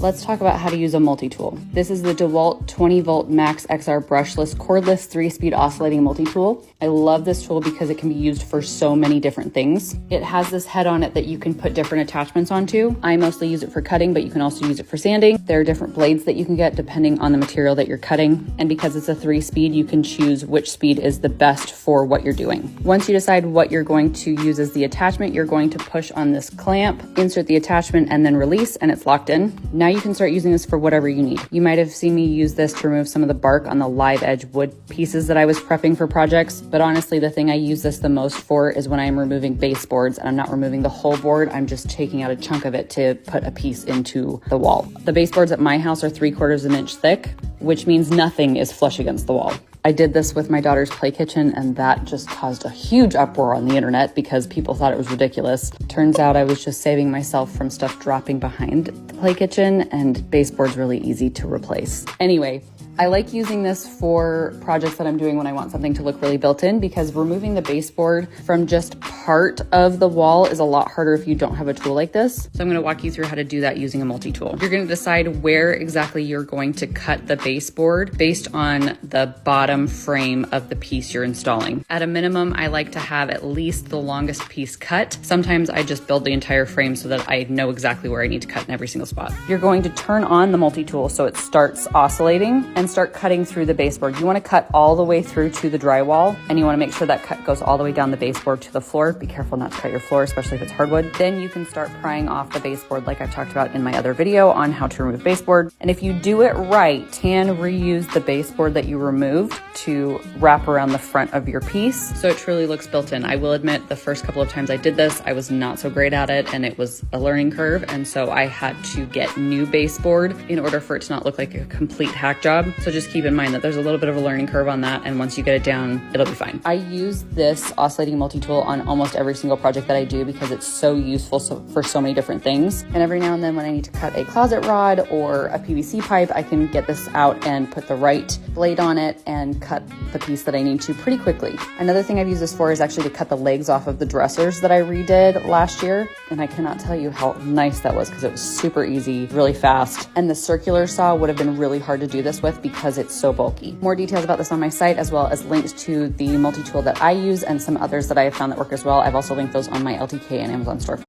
Let's talk about how to use a multi-tool. This is the DeWalt 20 volt Max XR brushless cordless 3-speed oscillating multi-tool. I love this tool because it can be used for so many different things. It has this head on it that you can put different attachments onto. I mostly use it for cutting, but you can also use it for sanding. There are different blades that you can get depending on the material that you're cutting. And because it's a 3-speed, you can choose which speed is the best for what you're doing. Once you decide what you're going to use as the attachment, you're going to push on this clamp, insert the attachment, and then release, and it's locked in. Now you can start using this for whatever you need. You might have seen me use this to remove some of the bark on the live edge wood pieces that I was prepping for projects. But honestly, the thing I use this the most for is when I'm removing baseboards and I'm not removing the whole board, I'm just taking out a chunk of it to put a piece into the wall. The baseboards at my house are 3/4 of an inch thick, which means nothing is flush against the wall. I did this with my daughter's play kitchen, and that just caused a huge uproar on the internet because people thought it was ridiculous. Turns out I was just saving myself from stuff dropping behind the play kitchen, and baseboard's really easy to replace. Anyway, I like using this for projects that I'm doing when I want something to look really built in, because removing the baseboard from just part of the wall is a lot harder if you don't have a tool like this. So I'm going to walk you through how to do that using a multi-tool. You're going to decide where exactly you're going to cut the baseboard based on the bottom frame of the piece you're installing. At a minimum, I like to have at least the longest piece cut. Sometimes I just build the entire frame so that I know exactly where I need to cut in every single spot. You're going to turn on the multi-tool so it starts oscillating and start cutting through the baseboard. You want to cut all the way through to the drywall, and you want to make sure that cut goes all the way down the baseboard to the floor. Be careful not to cut your floor, especially if it's hardwood. Then you can start prying off the baseboard like I've talked about in my other video on how to remove baseboard. And if you do it right, you can reuse the baseboard that you removed to wrap around the front of your piece so it truly looks built in. I will admit the first couple of times I did this, I was not so great at it, and it was a learning curve, and so I had to get new baseboard in order for it to not look like a complete hack job. So just keep in mind that there's a little bit of a learning curve on that, and once you get it down, it'll be fine. I use this oscillating multi-tool on almost every single project that I do because it's so useful for so many different things. And every now and then when I need to cut a closet rod or a PVC pipe, I can get this out and put the right blade on it and cut the piece that I need to pretty quickly. Another thing I've used this for is actually to cut the legs off of the dressers that I redid last year. And I cannot tell you how nice that was because it was super easy, really fast. And the circular saw would have been really hard to do this with because it's so bulky. More details about this on my site, as well as links to the multi-tool that I use and some others that I have found that work as well. I've also linked those on my LTK and Amazon store.